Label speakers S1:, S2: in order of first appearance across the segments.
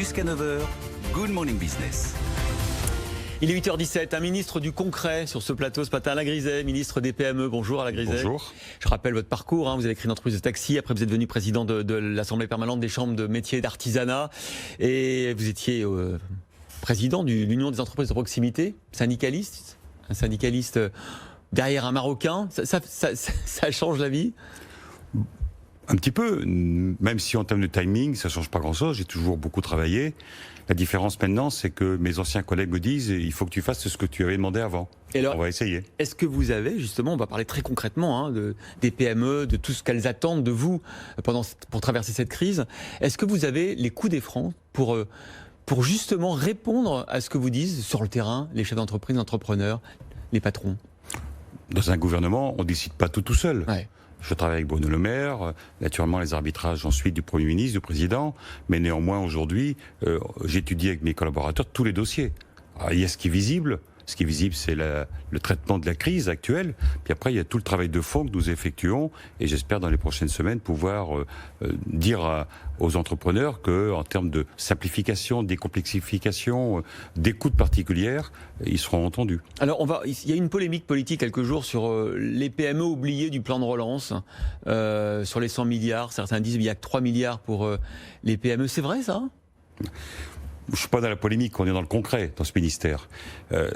S1: Jusqu'à 9h, Good Morning Business.
S2: Il est 8h17, un ministre du concret sur ce plateau ce matin, Alain Griset, ministre des PME. Bonjour Alain Griset.
S3: Bonjour.
S2: Je rappelle votre parcours, vous avez créé une entreprise de taxi, après vous êtes devenu président de l'Assemblée permanente des chambres de métiers et d'artisanat et vous étiez président de l'Union des entreprises de proximité, syndicaliste, un syndicaliste derrière un Marocain. Ça change la vie ?
S3: Un petit peu, même si en termes de timing, ça ne change pas grand-chose, j'ai toujours beaucoup travaillé. La différence maintenant, c'est que mes anciens collègues me disent il faut que tu fasses ce que tu avais demandé avant. Et alors, on va essayer.
S2: Est-ce que vous avez, justement, on va parler très concrètement des PME, de tout ce qu'elles attendent de vous pour traverser cette crise, est-ce que vous avez les coups des francs pour justement répondre à ce que vous disent sur le terrain les chefs d'entreprise, les entrepreneurs, les patrons ?
S3: Dans un gouvernement, on ne décide pas tout seul.
S2: Ouais.
S3: Je travaille avec Bruno Le Maire, naturellement les arbitrages ensuite du Premier ministre, du Président, mais néanmoins aujourd'hui, j'étudie avec mes collaborateurs tous les dossiers. Alors, il y a ce qui est visible. Ce qui est visible, c'est le traitement de la crise actuelle. Puis après, il y a tout le travail de fond que nous effectuons. Et j'espère dans les prochaines semaines pouvoir dire aux entrepreneurs qu'en termes de simplification, décomplexification, d'écoute particulière, ils seront entendus.
S2: Alors, il y a une polémique politique quelques jours sur les PME oubliées du plan de relance, sur les 100 milliards. Certains disent qu'il n'y a que 3 milliards pour les PME. C'est vrai, ça ?
S3: Je ne suis pas dans la polémique, on est dans le concret dans ce ministère.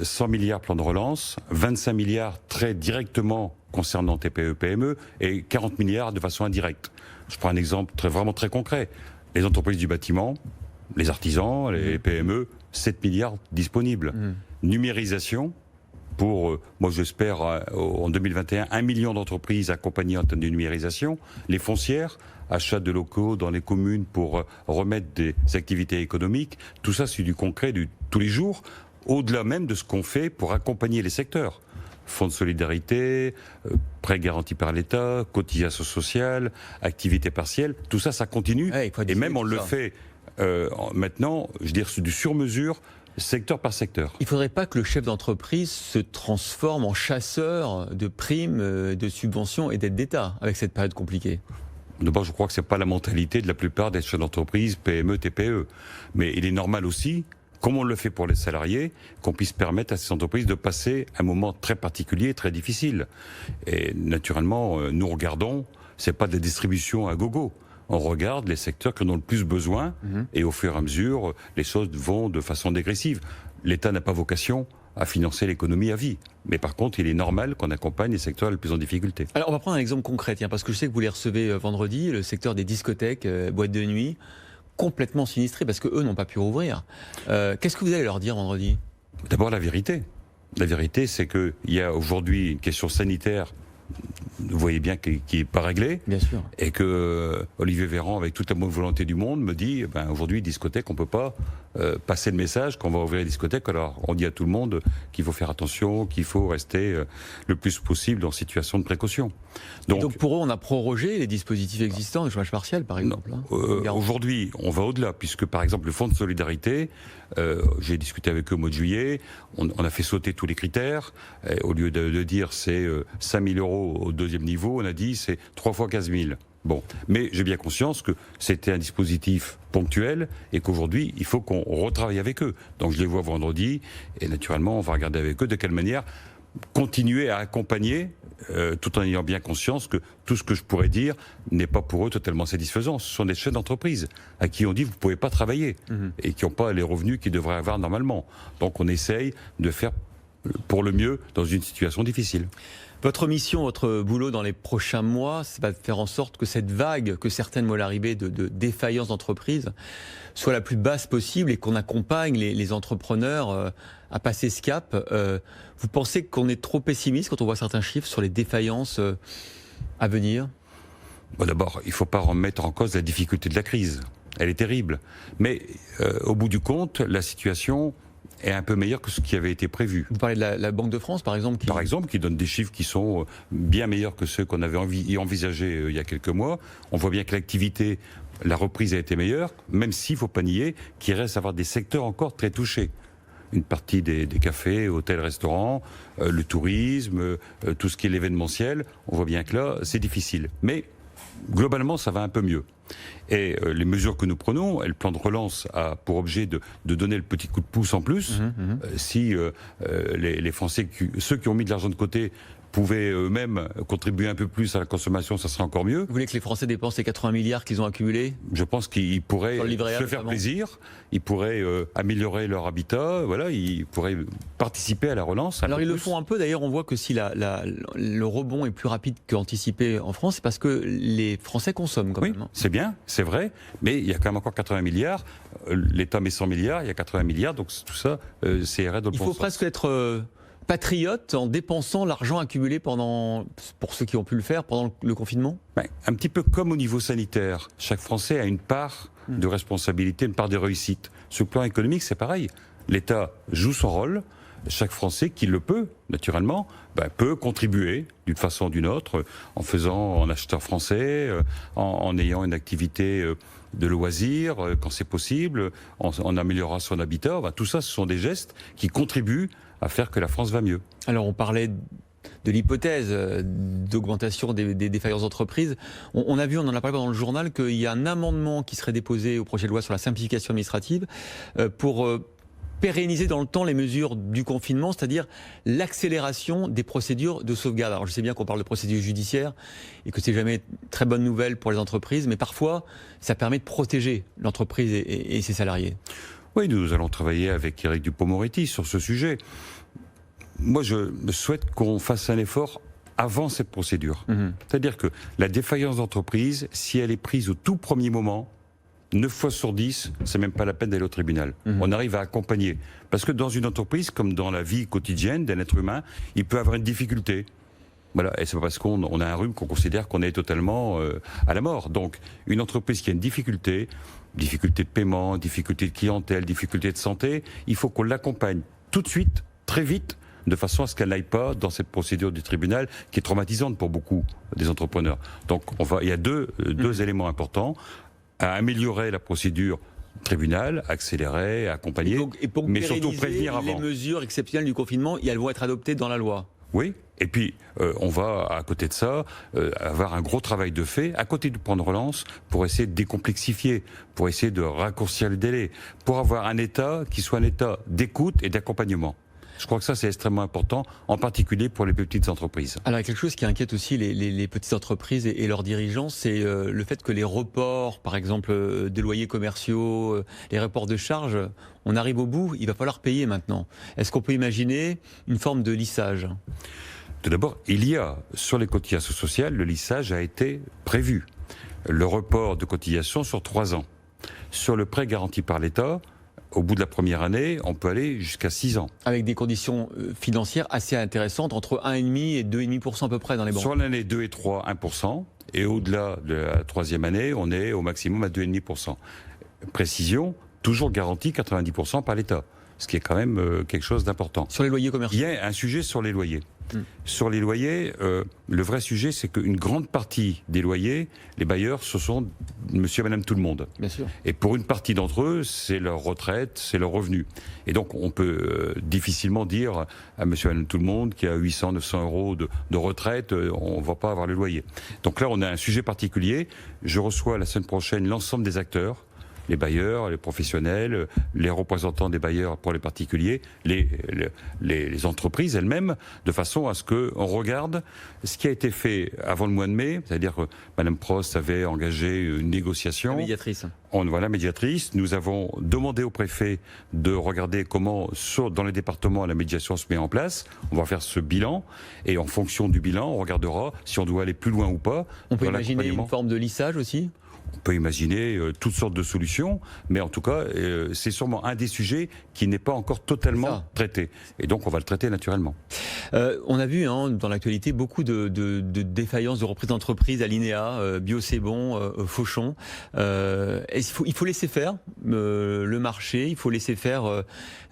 S3: 100 milliards plan de relance, 25 milliards très directement concernant TPE, PME et 40 milliards de façon indirecte. Je prends un exemple vraiment très concret. Les entreprises du bâtiment, les artisans, les PME, 7 milliards disponibles. Numérisation, pour, moi j'espère, en 2021, 1 million d'entreprises accompagnées en termes de numérisation. Les foncières, achat de locaux dans les communes pour remettre des activités économiques. Tout ça, c'est du concret de tous les jours, au-delà même de ce qu'on fait pour accompagner les secteurs. Fonds de solidarité, prêts garantis par l'État, cotisation sociale, activité partielle, tout ça, ça continue. Ouais, et même on le fait maintenant, je veux dire, du sur-mesure, secteur par secteur.
S2: Il ne faudrait pas que le chef d'entreprise se transforme en chasseur de primes, de subventions et d'aides d'État avec cette période compliquée.
S3: D'abord, je crois que ce n'est pas la mentalité de la plupart des chefs d'entreprise, PME, TPE. Mais il est normal aussi, comme on le fait pour les salariés, qu'on puisse permettre à ces entreprises de passer un moment très particulier, très difficile. Et naturellement, nous regardons, ce n'est pas de la distribution à gogo. On regarde les secteurs qui en ont le plus besoin et au fur et à mesure, les choses vont de façon dégressive. L'État n'a pas vocation à financer l'économie à vie. Mais par contre, il est normal qu'on accompagne les secteurs les plus en difficulté.
S2: Alors, on va prendre un exemple concret, parce que je sais que vous les recevez vendredi, le secteur des discothèques, boîtes de nuit, complètement sinistrés parce qu'eux n'ont pas pu rouvrir. Qu'est-ce que vous allez leur dire vendredi ?
S3: D'abord, la vérité. La vérité, c'est qu'il y a aujourd'hui une question sanitaire, vous voyez bien, qui n'est pas réglée.
S2: Bien sûr.
S3: Et que Olivier Véran, avec toute la bonne volonté du monde, me dit aujourd'hui, discothèque, on ne peut pas passer le message qu'on va ouvrir les discothèques. Alors, on dit à tout le monde qu'il faut faire attention, qu'il faut rester le plus possible en situation de précaution.
S2: Donc pour eux, on a prorogé les dispositifs existants, le chômage partiel, par exemple.
S3: Aujourd'hui, on va au-delà, puisque par exemple, le fonds de solidarité, j'ai discuté avec eux au mois de juillet, on a fait sauter tous les critères. Au lieu de dire c'est 5 000 euros au deuxième niveau, on a dit c'est 3 fois 15 000. Bon, mais j'ai bien conscience que c'était un dispositif ponctuel et qu'aujourd'hui, il faut qu'on retravaille avec eux. Donc je les vois vendredi et naturellement, on va regarder avec eux de quelle manière continuer à accompagner tout en ayant bien conscience que tout ce que je pourrais dire n'est pas pour eux totalement satisfaisant. Ce sont des chefs d'entreprise à qui on dit vous ne pouvez pas travailler et qui n'ont pas les revenus qu'ils devraient avoir normalement. Donc on essaye de faire pour le mieux dans une situation difficile.
S2: Votre mission, votre boulot dans les prochains mois, c'est de faire en sorte que cette vague que certaines voient l'arrivée de défaillances d'entreprises soit la plus basse possible et qu'on accompagne les entrepreneurs à passer ce cap. Vous pensez qu'on est trop pessimiste quand on voit certains chiffres sur les défaillances à venir ?
S3: Bon, d'abord, il ne faut pas remettre en cause la difficulté de la crise. Elle est terrible. Mais au bout du compte, la situation est un peu meilleur que ce qui avait été prévu.
S2: Vous parlez de la Banque de France, par exemple
S3: qui donne des chiffres qui sont bien meilleurs que ceux qu'on avait envisagés il y a quelques mois. On voit bien que l'activité, la reprise a été meilleure, même s'il ne faut pas nier qu'il reste à avoir des secteurs encore très touchés. Une partie des cafés, hôtels, restaurants, le tourisme, tout ce qui est l'événementiel, on voit bien que là, c'est difficile. Mais globalement, ça va un peu mieux. Et les mesures que nous prenons, le plan de relance a pour objet de donner le petit coup de pouce en plus. Si les Français, ceux qui ont mis de l'argent de côté, pouvaient eux-mêmes contribuer un peu plus à la consommation, ça serait encore mieux.
S2: Vous voulez que les Français dépensent les 80 milliards qu'ils ont accumulés?
S3: Je pense qu'ils pourraient se faire
S2: notamment.
S3: plaisir, ils pourraient améliorer leur habitat, voilà, ils pourraient participer à la relance.
S2: Alors ils le font un peu, d'ailleurs on voit que si le rebond est plus rapide qu'anticipé en France, c'est parce que les Français consomment quand même.
S3: C'est bien, c'est vrai, mais il y a quand même encore 80 milliards, l'État met 100 milliards, il y a 80 milliards, donc tout ça, c'est dans le bon sens.
S2: Il faut presque être patriote en dépensant l'argent accumulé pour ceux qui ont pu le faire pendant le confinement?
S3: Un petit peu comme au niveau sanitaire, chaque Français a une part de responsabilité, une part de réussite. Sur le plan économique, c'est pareil. L'État joue son rôle. Chaque Français qui le peut, naturellement, peut contribuer d'une façon ou d'une autre, en acheteur français, en ayant une activité de loisir, quand c'est possible, en améliorant son habitat. Tout ça, ce sont des gestes qui contribuent à faire que la France va mieux.
S2: Alors on parlait de l'hypothèse d'augmentation des défaillances d'entreprises. On a vu, on en a parlé dans le journal, qu'il y a un amendement qui serait déposé au projet de loi sur la simplification administrative pour pérenniser dans le temps les mesures du confinement, c'est-à-dire l'accélération des procédures de sauvegarde. Alors je sais bien qu'on parle de procédures judiciaires et que c'est jamais une très bonne nouvelle pour les entreprises, mais parfois ça permet de protéger l'entreprise et ses salariés.
S3: Oui, nous allons travailler avec Éric Dupond-Moretti sur ce sujet. Moi, je souhaite qu'on fasse un effort avant cette procédure. C'est-à-dire que la défaillance d'entreprise, si elle est prise au tout premier moment, 9 fois sur 10, c'est même pas la peine d'aller au tribunal. On arrive à accompagner. Parce que dans une entreprise, comme dans la vie quotidienne d'un être humain, il peut avoir une difficulté. Voilà, et c'est pas parce qu'on a un rhume qu'on considère qu'on est totalement à la mort. Donc, une entreprise qui a une difficulté de paiement, difficulté de clientèle, difficulté de santé, il faut qu'on l'accompagne tout de suite, très vite, de façon à ce qu'elle n'aille pas dans cette procédure du tribunal qui est traumatisante pour beaucoup des entrepreneurs. Donc, il y a deux éléments importants. À améliorer la procédure tribunal, accélérer, accompagner, mais surtout prévenir avant.
S2: Les mesures exceptionnelles du confinement, elles vont être adoptées dans la loi.
S3: Oui, et puis on va, à côté de ça, avoir un gros travail de fait, à côté du plan de relance, pour essayer de décomplexifier, pour essayer de raccourcir les délais, pour avoir un État qui soit un État d'écoute et d'accompagnement. Je crois que ça, c'est extrêmement important, en particulier pour les petites entreprises. Alors, il y a
S2: quelque chose qui inquiète aussi les petites entreprises et leurs dirigeants, c'est le fait que les reports, par exemple, des loyers commerciaux, les reports de charges, on arrive au bout, il va falloir payer maintenant. Est-ce qu'on peut imaginer une forme de lissage ?
S3: Tout d'abord, il y a, sur les cotisations sociales, le lissage a été prévu. Le report de cotisations sur 3 ans. Sur le prêt garanti par l'État, au bout de la première année, on peut aller jusqu'à 6 ans.
S2: Avec des conditions financières assez intéressantes, entre 1,5 et 2,5% à peu près dans les banques.
S3: Sur l'année 2 et 3, 1%. Et au-delà de la 3e année, on est au maximum à 2,5%. Précision, toujours garantie 90% par l'État. Ce qui est quand même quelque chose d'important.
S2: Sur les loyers commerciaux ?
S3: Il y a un sujet sur les loyers. Sur les loyers, le vrai sujet, c'est qu'une grande partie des loyers, les bailleurs, ce sont monsieur et madame tout le monde.
S2: Bien sûr.
S3: Et pour une partie d'entre eux, c'est leur retraite, c'est leur revenu. Et donc, on peut difficilement dire à monsieur et madame tout le monde qui a 800, 900 euros de retraite, on ne va pas avoir le loyer. Donc là, on a un sujet particulier. Je reçois la semaine prochaine l'ensemble des acteurs, les bailleurs, les professionnels, les représentants des bailleurs pour les particuliers, les entreprises elles-mêmes, de façon à ce qu'on regarde ce qui a été fait avant le mois de mai, c'est-à-dire que Mme Prost avait engagé une négociation.
S2: La médiatrice.
S3: Voilà, médiatrice. Nous avons demandé au préfet de regarder comment, dans les départements, la médiation se met en place. On va faire ce bilan, et en fonction du bilan, on regardera si on doit aller plus loin ou pas.
S2: On peut imaginer une forme de lissage aussi ?
S3: On peut imaginer toutes sortes de solutions, mais en tout cas, c'est sûrement un des sujets qui n'est pas encore totalement traité. Et donc, on va le traiter naturellement.
S2: On a vu dans l'actualité beaucoup de défaillances de reprises d'entreprise, Alinéa, Bio c'est bon, Fauchon. Il faut laisser faire le marché, il faut laisser faire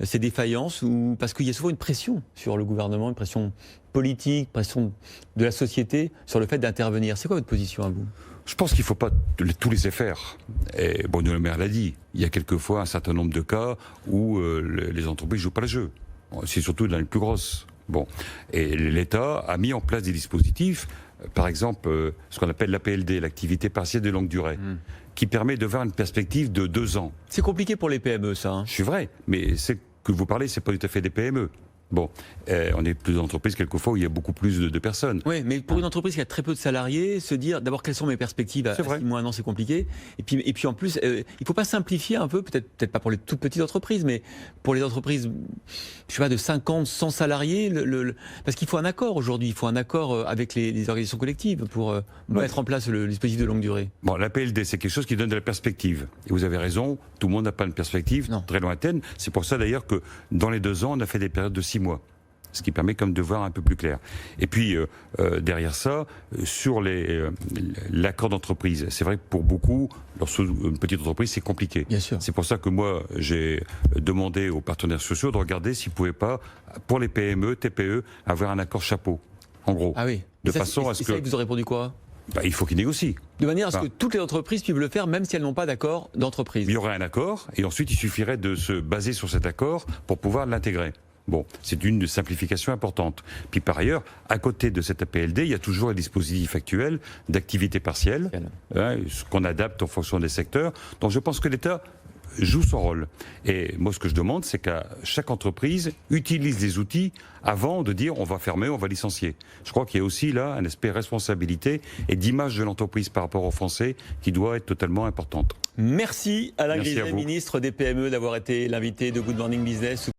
S2: ces défaillances, parce qu'il y a souvent une pression sur le gouvernement, une pression politique, pression de la société sur le fait d'intervenir. C'est quoi votre position à vous ?
S3: Je pense qu'il ne faut pas tout laisser faire. Et Bruno Le Maire l'a dit, il y a quelquefois un certain nombre de cas où les entreprises ne jouent pas le jeu. C'est surtout dans les plus grosses. Et l'État a mis en place des dispositifs par exemple, ce qu'on appelle l'APLD, l'activité partielle de longue durée, qui permet de voir une perspective de 2 ans.
S2: C'est compliqué pour les PME, ça. Hein.
S3: Je suis vrai, mais c'est que vous parlez, c'est pas tout à fait des PME. Bon, on est plus d'entreprises quelquefois où il y a beaucoup plus de personnes.
S2: Oui, mais pour une entreprise qui a très peu de salariés, se dire d'abord quelles sont mes perspectives à 6 mois, un an, c'est compliqué. Et puis en plus, il ne faut pas simplifier un peu, peut-être pas pour les toutes petites entreprises, mais pour les entreprises, je sais pas, de 50, 100 salariés, parce qu'il faut un accord aujourd'hui, il faut un accord avec les organisations collectives pour mettre en place le dispositif de longue durée.
S3: Bon, la PLD, c'est quelque chose qui donne de la perspective. Et vous avez raison, tout le monde n'a pas une perspective très lointaine. C'est pour ça d'ailleurs que dans les 2 ans, on a fait des périodes de 6 mois. Ce qui permet comme de voir un peu plus clair. Et puis, derrière ça, sur l'accord d'entreprise, c'est vrai que pour beaucoup, lorsque une petite entreprise, c'est compliqué.
S2: Bien sûr.
S3: C'est pour ça que moi, j'ai demandé aux partenaires sociaux de regarder s'ils ne pouvaient pas, pour les PME, TPE, avoir un accord chapeau, en gros.
S2: Ah oui.
S3: De façon à ce que...
S2: vous avez répondu quoi ?
S3: Il faut qu'ils négocient.
S2: De manière à ce que toutes les entreprises puissent le faire, même si elles n'ont pas d'accord d'entreprise.
S3: Il y aurait un accord, et ensuite, il suffirait de se baser sur cet accord pour pouvoir l'intégrer. Bon, c'est une simplification importante. Puis par ailleurs, à côté de cette APLD, il y a toujours un dispositif actuel d'activité partielle, ce qu'on adapte en fonction des secteurs. Donc je pense que l'État joue son rôle. Et moi, ce que je demande, c'est qu'à chaque entreprise utilise les outils avant de dire on va fermer, on va licencier. Je crois qu'il y a aussi là un aspect responsabilité et d'image de l'entreprise par rapport aux Français qui doit être totalement importante.
S2: Merci Alain Griset, ministre des PME, d'avoir été l'invité de Good Morning Business.